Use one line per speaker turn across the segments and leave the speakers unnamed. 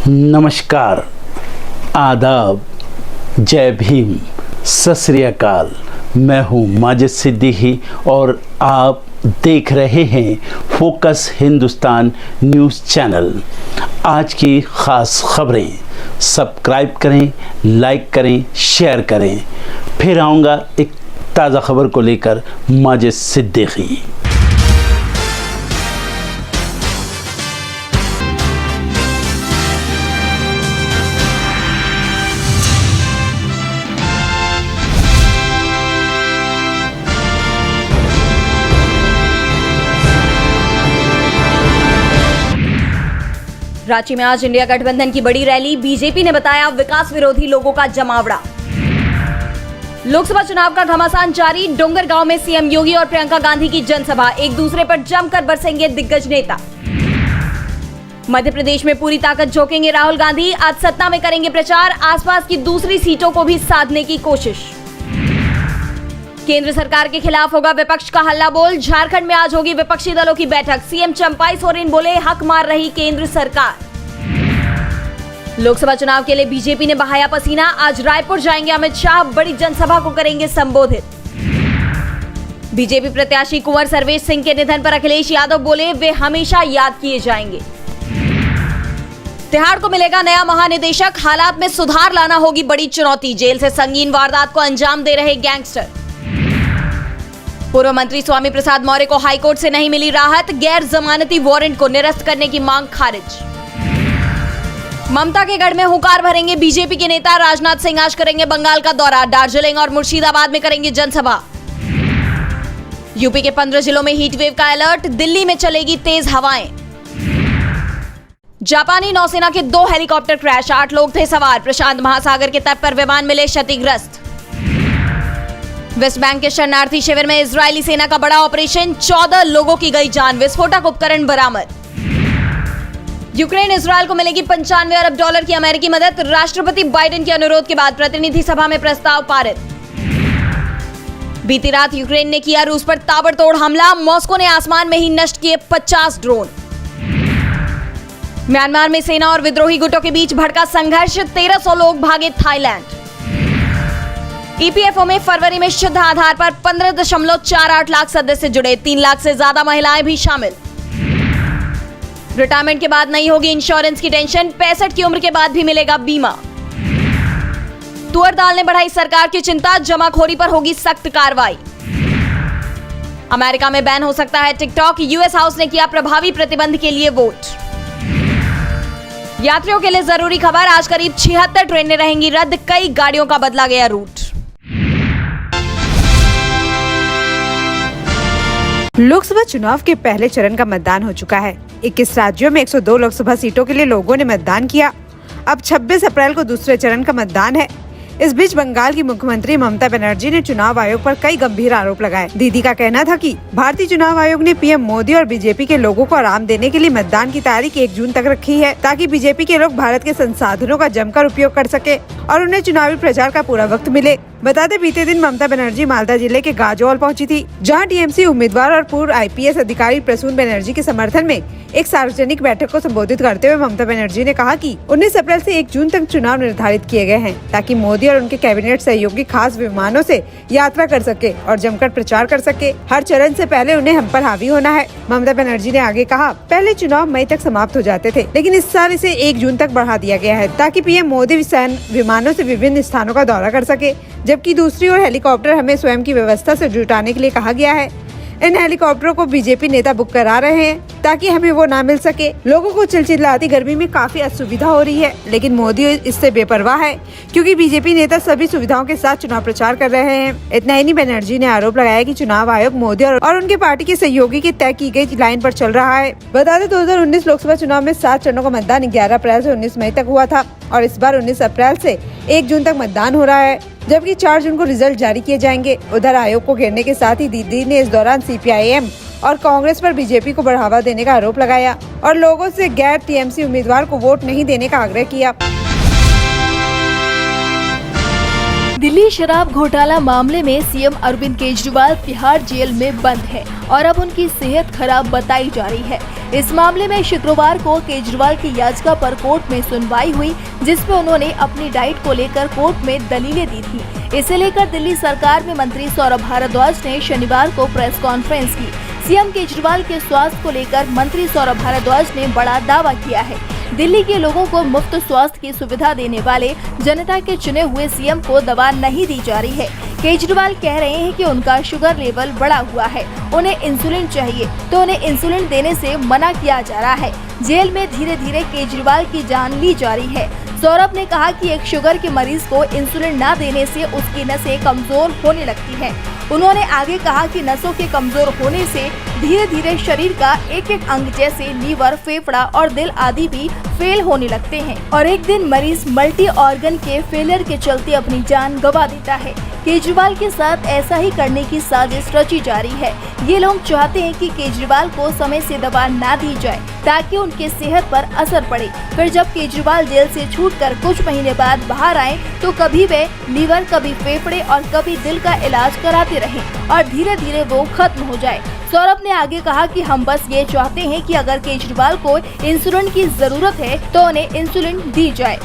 नमस्कार, आदाब, जय भीम, सत श्री अकाल। मैं हूँ माजिद सिद्दीकी और आप देख रहे हैं फोकस हिंदुस्तान न्यूज़ चैनल। आज की ख़ास खबरें सब्सक्राइब करें, लाइक करें, शेयर करें। फिर आऊँगा एक ताज़ा खबर को लेकर माजिद सिद्दीकी।
रांची में आज इंडिया गठबंधन की बड़ी रैली। बीजेपी ने बताया विकास विरोधी लोगों का जमावड़ा। लोकसभा चुनाव का घमासान जारी। डोंगरगांव में सीएम योगी और प्रियंका गांधी की जनसभा। एक दूसरे पर जमकर बरसेंगे दिग्गज नेता। मध्य प्रदेश में पूरी ताकत झोंकेंगे राहुल गांधी। आज सतना में करेंगे प्रचार। आसपास की दूसरी सीटों को भी साधने की कोशिश। केंद्र सरकार के खिलाफ होगा विपक्ष का हल्ला बोल। झारखंड में आज होगी विपक्षी दलों की बैठक। सीएम चंपाई सोरेन बोले हक मार रही केंद्र सरकार। लोकसभा चुनाव के लिए बीजेपी ने बहाया पसीना। आज रायपुर जाएंगे अमित शाह। बड़ी जनसभा को करेंगे संबोधित। बीजेपी प्रत्याशी कुंवर सर्वेश सिंह के निधन पर अखिलेश यादव बोले वे हमेशा याद किए जाएंगे। तिहाड़ को मिलेगा नया महानिदेशक। हालात में सुधार लाना होगी बड़ी चुनौती। जेल से संगीन वारदात को अंजाम दे रहे गैंगस्टर। पूर्व मंत्री स्वामी प्रसाद मौर्य को हाईकोर्ट से नहीं मिली राहत। गैर जमानती वारंट को निरस्त करने की मांग खारिज। ममता के गढ़ में हुंकार भरेंगे बीजेपी के नेता। राजनाथ सिंह आज करेंगे बंगाल का दौरा। दार्जिलिंग और मुर्शिदाबाद में करेंगे जनसभा। यूपी के 15 जिलों में हीट वेव का अलर्ट। दिल्ली में चलेगी तेज हवाएं। जापानी नौसेना के 2 हेलीकॉप्टर क्रैश। 8 लोग थे सवार। प्रशांत महासागर के तट पर विमान मिले क्षतिग्रस्त। वेस्ट बैंक के शरणार्थी शिविर में इजरायली सेना का बड़ा ऑपरेशन। 14 लोगों की गई जान। विस्फोटक उपकरण बरामद। यूक्रेन इजरायल को मिलेगी $95 अरब की अमेरिकी मदद। राष्ट्रपति बाइडेन के अनुरोध के बाद प्रतिनिधि सभा में प्रस्ताव पारित। बीती रात यूक्रेन ने किया रूस पर ताबड़तोड़ हमला। मॉस्को ने आसमान में ही नष्ट किए 50 ड्रोन। म्यांमार में सेना और विद्रोही गुटों के बीच भड़का संघर्ष। 1300 लोग भागे थाईलैंड। ईपीएफओ में फरवरी में शुद्ध आधार पर 15.48 लाख सदस्य जुड़े। 3 लाख से ज्यादा महिलाएं भी शामिल। रिटायरमेंट के बाद नहीं होगी इंश्योरेंस की टेंशन। 65 की उम्र के बाद भी मिलेगा बीमा। तुअर दाल ने बढ़ाई सरकार की चिंता। जमाखोरी पर होगी सख्त कार्रवाई। अमेरिका में बैन हो सकता है टिकटॉक। यूएस हाउस ने किया प्रभावी प्रतिबंध के लिए वोट। यात्रियों के लिए जरूरी खबर। आज करीब 76 ट्रेनें रहेंगी रद्द। कई गाड़ियों का बदला गया रूट।
लोकसभा चुनाव के पहले चरण का मतदान हो चुका है। 21 राज्यों में 102 लोकसभा सीटों के लिए लोगों ने मतदान किया। अब 26 अप्रैल को दूसरे चरण का मतदान है। इस बीच बंगाल की मुख्यमंत्री ममता बनर्जी ने चुनाव आयोग पर कई गंभीर आरोप लगाए। दीदी का कहना था कि भारतीय चुनाव आयोग ने पीएम मोदी और बीजेपी के लोगों को आराम देने के लिए मतदान की तारीख 1 जून तक रखी है, ताकि बीजेपी के लोग भारत के संसाधनों का जमकर उपयोग कर सके और उन्हें चुनावी प्रचार का पूरा वक्त मिले। बता दें, बीते दिन ममता बनर्जी मालदा जिले के गाजोल पहुंची थी, जहां टीएमसी उम्मीदवार और पूर्व आईपीएस अधिकारी प्रसून बनर्जी के समर्थन में एक सार्वजनिक बैठक को संबोधित करते हुए ममता बनर्जी ने कहा कि 19 अप्रैल से 1 जून तक चुनाव निर्धारित किए गए हैं, ताकि मोदी और उनके कैबिनेट सहयोगी खास विमानों से यात्रा कर सके और जमकर प्रचार कर सके। हर चरण से पहले उन्हें हम पर हावी होना है। ममता बनर्जी ने आगे कहा, पहले चुनाव मई तक समाप्त हो जाते थे, लेकिन इस साल इसे 1 जून तक बढ़ा दिया गया है, ताकि पीएम मोदी सैन्य विमानों से विभिन्न स्थानों का दौरा कर सके, जबकि दूसरी ओर हेलीकॉप्टर हमें स्वयं की व्यवस्था से जुटाने के लिए कहा गया है। इन हेलीकॉप्टरों को बीजेपी नेता बुक करा रहे हैं, ताकि हमें वो ना मिल सके। लोगों को चिलचिलाती गर्मी में काफी असुविधा हो रही है, लेकिन मोदी इससे बेपरवाह है, क्योंकि बीजेपी नेता सभी सुविधाओं के साथ चुनाव प्रचार कर रहे हैं। इतना ही नहीं, बनर्जी ने आरोप लगाया कि चुनाव आयोग मोदी और उनके पार्टी के सहयोगी की तय की गई लाइन पर चल रहा है। बता दें, 2019 लोकसभा चुनाव में 7 चरणों का मतदान 11 अप्रैल से 19 मई तक हुआ था और इस बार 19 अप्रैल से 1 जून तक मतदान हो रहा है, जबकि 4 जून को रिजल्ट जारी किए जाएंगे। उधर आयोग को घेरने के साथ ही दीदी ने इस दौरान सीपीआईएम और कांग्रेस पर बीजेपी को बढ़ावा देने का आरोप लगाया और लोगों से गैर टीएमसी उम्मीदवार को वोट नहीं देने का आग्रह किया।
दिल्ली शराब घोटाला मामले में सीएम अरविंद केजरीवाल तिहाड़ जेल में बंद है और अब उनकी सेहत खराब बताई जा रही है। इस मामले में शुक्रवार को केजरीवाल की याचिका पर कोर्ट में सुनवाई हुई, जिसमें उन्होंने अपनी डाइट को लेकर कोर्ट में दलीलें दी थी। इसे लेकर दिल्ली सरकार में मंत्री सौरभ भारद्वाज ने शनिवार को प्रेस कॉन्फ्रेंस की। सीएम केजरीवाल के स्वास्थ्य को लेकर मंत्री सौरभ भारद्वाज ने बड़ा दावा किया है। दिल्ली के लोगों को मुफ्त स्वास्थ्य की सुविधा देने वाले जनता के चुने हुए सीएम को दवा नहीं दी जा रही है। केजरीवाल कह रहे हैं कि उनका शुगर लेवल बढ़ा हुआ है, उन्हें इंसुलिन चाहिए, तो उन्हें इंसुलिन देने से मना किया जा रहा है। जेल में धीरे धीरे केजरीवाल की जान ली जा रही है। सौरभ ने कहा कि एक शुगर के मरीज को इंसुलिन न देने से उसकी नसें कमजोर होने लगती हैं। उन्होंने आगे कहा कि नसों के कमजोर होने से धीरे धीरे शरीर का एक एक अंग जैसे लीवर, फेफड़ा और दिल आदि भी फेल होने लगते हैं और एक दिन मरीज मल्टी ऑर्गन के फेलियर के चलते अपनी जान गंवा देता है। केजरीवाल के साथ ऐसा ही करने की साजिश रची जा रही है। ये लोग चाहते हैं कि केजरीवाल को समय से दवा ना दी जाए ताकि उनके सेहत पर असर पड़े। फिर जब केजरीवाल जेल से छूटकर कुछ महीने बाद बाहर आए तो कभी वे लीवर, कभी फेफड़े और कभी दिल का इलाज कराते रहें और धीरे धीरे वो खत्म हो जाए। सौरभ ने आगे कहा कि हम बस ये चाहते हैं कि अगर केजरीवाल को इंसुलिन की जरूरत है तो उन्हें इंसुलिन दी जाए।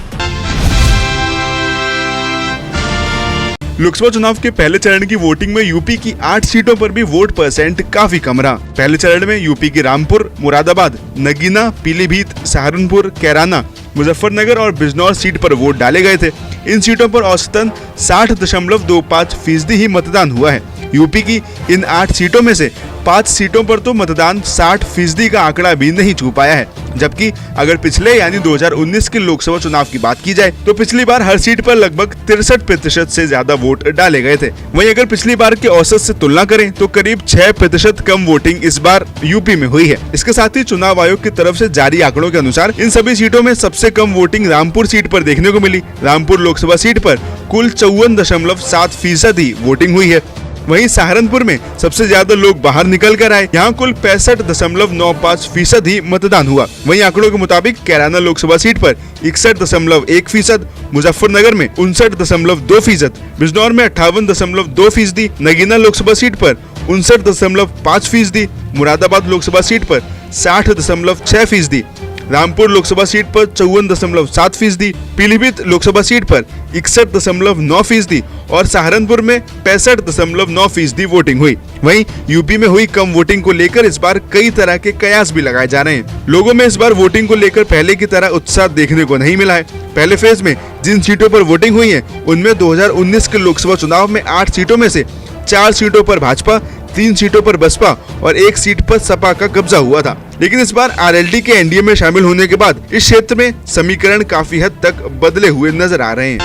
लोकसभा चुनाव के पहले चरण की वोटिंग में यूपी की 8 सीटों पर भी वोट परसेंट काफी कम रहा। पहले चरण में यूपी की रामपुर, मुरादाबाद, नगीना, पीलीभीत, सहारनपुर, कैराना, मुजफ्फरनगर और बिजनौर सीट पर वोट डाले गए थे। इन सीटों पर औसतन 60.25% ही मतदान हुआ है। यूपी की इन 8 सीटों में से 5 सीटों पर तो मतदान 60% का आंकड़ा भी नहीं छू पाया है। जबकि अगर पिछले यानी 2019 के लोकसभा चुनाव की बात की जाए तो पिछली बार हर सीट पर लगभग 63% से ज्यादा वोट डाले गए थे। वहीं अगर पिछली बार के औसत से तुलना करें तो करीब 6% कम वोटिंग इस बार यूपी में हुई है। इसके साथ ही चुनाव आयोग की तरफ से जारी आंकड़ों के अनुसार इन सभी सीटों में सबसे कम वोटिंग रामपुर सीट पर देखने को मिली। रामपुर लोकसभा सीट पर कुल 54.7% ही वोटिंग हुई है। वहीं सहारनपुर में सबसे ज्यादा लोग बाहर निकल कर आए, यहाँ कुल 65.95% ही मतदान हुआ। वहीं आंकड़ों के मुताबिक कैराना लोकसभा सीट पर 61.1%, मुजफ्फरनगर में 59.2%, बिजनौर में 58.2%, नगीना लोकसभा सीट पर 59.5%, मुरादाबाद लोकसभा सीट पर 60.6%, रामपुर लोकसभा सीट पर 54.7%, पीलीभीत लोकसभा सीट पर 61.9% और सहारनपुर में 65.9% वोटिंग हुई। वहीं यूपी में हुई कम वोटिंग को लेकर इस बार कई तरह के कयास भी लगाए जा रहे हैं। लोगों में इस बार वोटिंग को लेकर पहले की तरह उत्साह देखने को नहीं मिला है। पहले फेज में जिन सीटों पर वोटिंग हुई है उनमें 2019 के लोकसभा चुनाव में 8 सीटों में से 4 सीटों पर भाजपा, 3 सीटों पर बसपा और 1 सीट पर सपा का कब्जा हुआ था। लेकिन इस बार आरएलडी के एनडीए में शामिल होने के बाद इस क्षेत्र में समीकरण काफी हद तक बदले हुए नजर आ रहे हैं।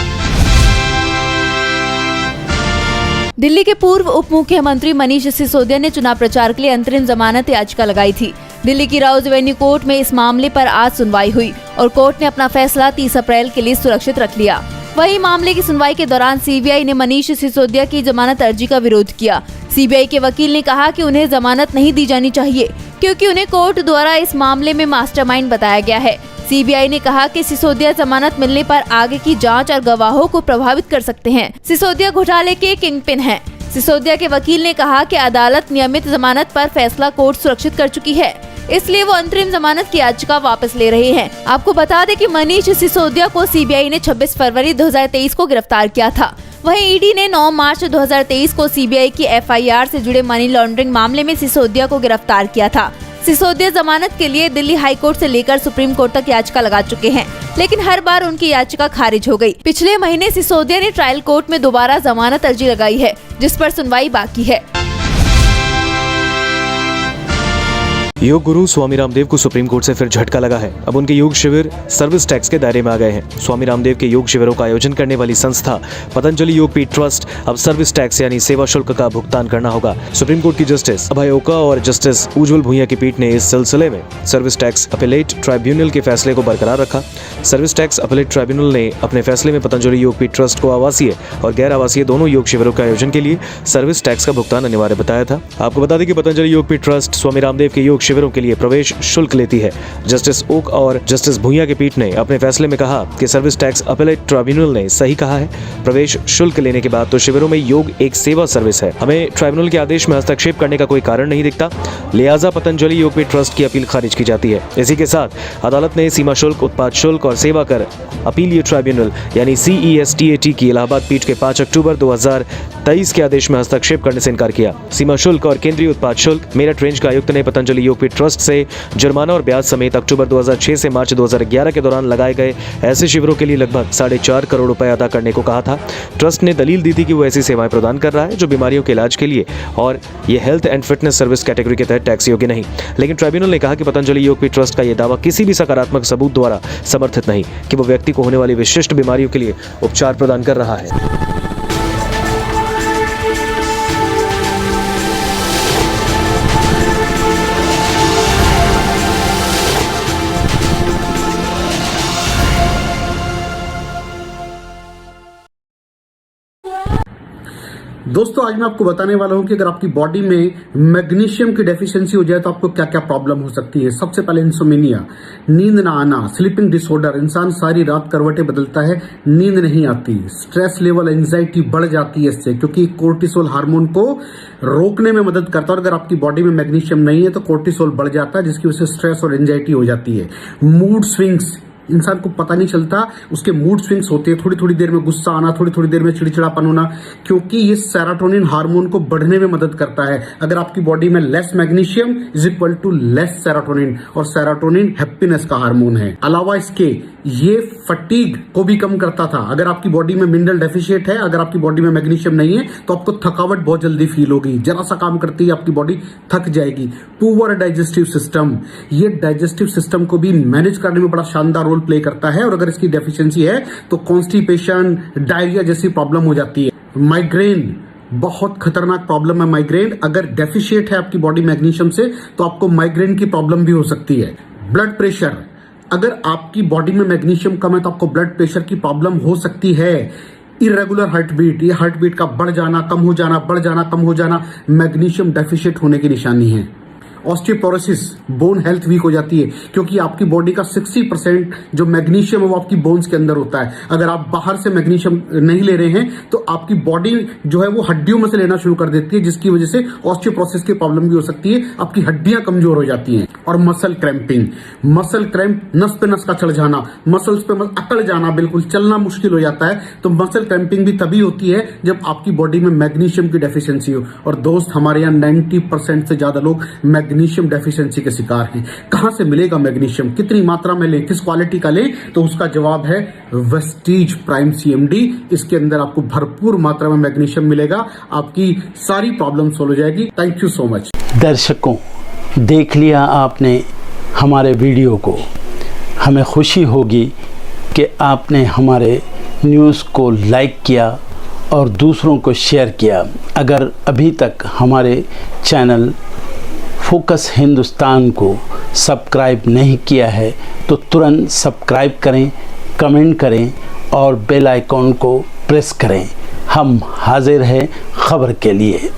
दिल्ली के पूर्व उप मुख्यमंत्री मनीष सिसोदिया ने चुनाव प्रचार के लिए अंतरिम जमानत याचिका लगाई थी। दिल्ली की राउज एवेन्यू कोर्ट में इस मामले पर आज सुनवाई हुई और कोर्ट ने अपना फैसला 30 अप्रैल के लिए सुरक्षित रख लिया। वहीं मामले की सुनवाई के दौरान सीबीआई ने मनीष सिसोदिया की जमानत अर्जी का विरोध किया। सीबीआई के वकील ने कहा कि उन्हें जमानत नहीं दी जानी चाहिए क्योंकि उन्हें कोर्ट द्वारा इस मामले में मास्टरमाइंड बताया गया है। सीबीआई ने कहा कि सिसोदिया जमानत मिलने पर आगे की जांच और गवाहों को प्रभावित कर सकते हैं। सिसोदिया घोटाले के किंगपिन हैं। सिसोदिया के वकील ने कहा कि अदालत नियमित जमानत पर फैसला कोर्ट सुरक्षित कर चुकी है, इसलिए वो अंतरिम जमानत की याचिका वापस ले रहे हैं। आपको बता दें कि मनीष सिसोदिया को सीबीआई ने 26 फरवरी 2023 को गिरफ्तार किया था। वहीं ईडी ने 9 मार्च 2023 को सीबीआई की एफआईआर से जुड़े मनी लॉन्ड्रिंग मामले में सिसोदिया को गिरफ्तार किया था। सिसोदिया जमानत के लिए दिल्ली हाई कोर्ट से लेकर सुप्रीम कोर्ट तक याचिका लगा चुके हैं, लेकिन हर बार उनकी याचिका खारिज हो गई। पिछले महीने सिसोदिया ने ट्रायल कोर्ट में दोबारा जमानत अर्जी लगाई है, जिस पर सुनवाई बाकी है।
योग गुरु स्वामी रामदेव को सुप्रीम कोर्ट से फिर झटका लगा है। अब उनके योग शिविर सर्विस टैक्स के दायरे में आ गए हैं। स्वामी रामदेव के योग शिविरों का आयोजन करने वाली संस्था पतंजलि योगपीठ ट्रस्ट अब सर्विस टैक्स यानी सेवा शुल्क का भुगतान करना होगा। सुप्रीम कोर्ट की जस्टिस अभय ओका और जस्टिस उज्जवल भुइया की पीठ ने इस सिलसिले में सर्विस टैक्स अपीलेट ट्राइब्यूनल के फैसले को बरकरार रखा। सर्विस टैक्स अपीलेट ट्राइब्यूनल ने अपने फैसले में पतंजलि योगपीठ ट्रस्ट को आवासीय और गैर आवासीय दोनों योग शिविरों के आयोजन के लिए सर्विस टैक्स का भुगतान अनिवार्य बताया था। आपको बता दें कि पतंजलि योगपीठ ट्रस्ट स्वामी रामदेव के योग शिविरों के लिए प्रवेश शुल्क लेती है। जस्टिस ओक और जस्टिस भूंया की पीठ ने अपने फैसले में कहा कि सर्विस टैक्स अपीलेट ट्राइब्यूनल ने सही कहा है। प्रवेश शुल्क लेने के बाद तो शिविरों में योग एक सेवा सर्विस है, हमें ट्राइब्यूनल के आदेश में हस्तक्षेप करने का कोई कारण नहीं दिखता, लिहाजा पतंजलि योगपीठ ट्रस्ट की अपील खारिज की जाती है। इसी के साथ अदालत ने सीमा शुल्क, उत्पाद शुल्क और सेवा कर अपीलीय ट्राइब्यूनल यानी CESTAT की इलाहाबाद पीठ के 5 अक्टूबर 2023 के आदेश में हस्तक्षेप करने से इनकार किया। सीमा शुल्क और केंद्रीय उत्पाद शुल्क, मेरठ रेंज का आयुक्त ने पतंजलि योगपीठ ट्रस्ट से जुर्माना और ब्याज समेत अक्टूबर 2006 से मार्च 2011 के दौरान लगाए गए ऐसे शिविरों के लिए लगभग 4.5 करोड़ रुपए अदा करने को कहा था। ट्रस्ट ने दलील दी थी कि वो ऐसी सेवाएं प्रदान कर रहा है जो बीमारियों के इलाज के लिए और ये health and fitness service category के तहत टैक्स योग्य नहीं। लेकिन ट्राइब्यूनल ने कहा कि पतंजलि योगपीठ ट्रस्ट का यह दावा किसी भी सकारात्मक सबूत द्वारा समर्थित नहीं कि वो व्यक्ति को होने वाली विशिष्ट बीमारियों के लिए उपचार प्रदान कर रहा है।
दोस्तों आज मैं आपको बताने वाला हूं कि अगर आपकी बॉडी में मैग्नीशियम की डेफिशिएंसी हो जाए तो आपको क्या क्या प्रॉब्लम हो सकती है। सबसे पहले इंसोमेनिया, नींद ना आना, स्लीपिंग डिसऑर्डर, इंसान सारी रात करवटें बदलता है, नींद नहीं आती, स्ट्रेस लेवल, एंजाइटी बढ़ जाती है इससे, क्योंकि कोर्टिसोल हार्मोन को रोकने में मदद करता है। और अगर आपकी बॉडी में मैग्नीशियम नहीं है तो कोर्टिसोल बढ़ जाता है, जिसकी वजह से स्ट्रेस और एंजाइटी हो जाती है। मूड स्विंग्स, इंसान को पता नहीं चलता उसके मूड स्विंग्स होते हैं, थोड़ी थोड़ी देर में गुस्सा आना, थोड़ी थोड़ी देर में चिड़चिड़ापन होना, क्योंकि ये सेरोटोनिन हार्मोन को बढ़ने में मदद करता है। अगर आपकी बॉडी में less magnesium is equal to less serotonin, और सेरोटोनिन हैप्पीनेस का हार्मोन है। अलावा इसके ये फटीग को भी कम करता था। अगर आपकी बॉडी में मिनरल डेफिशिएट है, अगर आपकी बॉडी में मैग्नीशियम नहीं है तो आपको थकावट बहुत जल्दी फील होगी, जरा सा काम करती है आपकी बॉडी थक जाएगी। पुअर डाइजेस्टिव सिस्टम, ये डाइजेस्टिव सिस्टम को भी मैनेज करने में बड़ा शानदार रोल प्ले करता है, और अगर इसकी डेफिशिएंसी है तो कॉन्स्टिपेशन, डायरिया जैसी प्रॉब्लम हो जाती है। माइग्रेन, बहुत खतरनाक प्रॉब्लम है माइग्रेन, अगर डेफिशिएट है आपकी बॉडी मैग्नीशियम से तो आपको माइग्रेन की प्रॉब्लम भी हो सकती है। ब्लड प्रेशर, अगर आपकी बॉडी में मैग्नीशियम कम है तो आपको ब्लड प्रेशर की प्रॉब्लम हो सकती है। इरेगुलर हार्ट बीट, ये हार्ट बीट का बढ़ जाना, कम हो जाना, बढ़ जाना, कम हो जाना, मैग्नीशियम डेफिशिएट होने की निशानी है। ऑस्टियोपोरोसिस, बोन हेल्थ वीक हो जाती है, क्योंकि आपकी बॉडी का 60% जो मैग्नीशियम है वो आपकी बोन्स के अंदर होता है। अगर आप बाहर से मैग्नीशियम नहीं ले रहे हैं तो आपकी बॉडी जो है वो हड्डियों में से लेना शुरू कर देती है, जिसकी वजह से ऑस्टियोपोरोसिस की प्रॉब्लम भी हो सकती है, आपकी हड्डियां कमजोर हो जाती हैं। और मसल क्रैम्पिंग, मसल क्रैम्प, नस पे नस का चढ़ जाना, मसल्स पे अकड़ जाना, बिल्कुल चलना मुश्किल हो जाता है। तो मसल क्रैम्पिंग भी तभी होती है जब आपकी बॉडी में मैग्नीशियम की डेफिशिएंसी हो। और दोस्त, हमारे यहाँ 90% से ज्यादा लोग मैग्नीशियम डेफिशिएंसी के शिकार हैं। कहां से मिलेगा मैग्नीशियम, कितनी मात्रा में लें, किस क्वालिटी का लें? तो उसका जवाब है वेस्टीज प्राइम CMD। इसके अंदर आपको भरपूर मात्रा में मैग्नीशियम मिलेगा, आपकी सारी प्रॉब्लम सॉल्व हो जाएगी। Thank you so much.
दर्शकों, देख लिया आपने हमारे वीडियो को। हमें खुशी होगी कि आपने हमारे न्यूज़ को लाइक किया और दूसरों को शेयर किया। अगर अभी तक हमारे चैनल फोकस हिंदुस्तान को सब्सक्राइब नहीं किया है तो तुरंत सब्सक्राइब करें, कमेंट करें और बेल आइकॉन को प्रेस करें। हम हाजिर हैं खबर के लिए।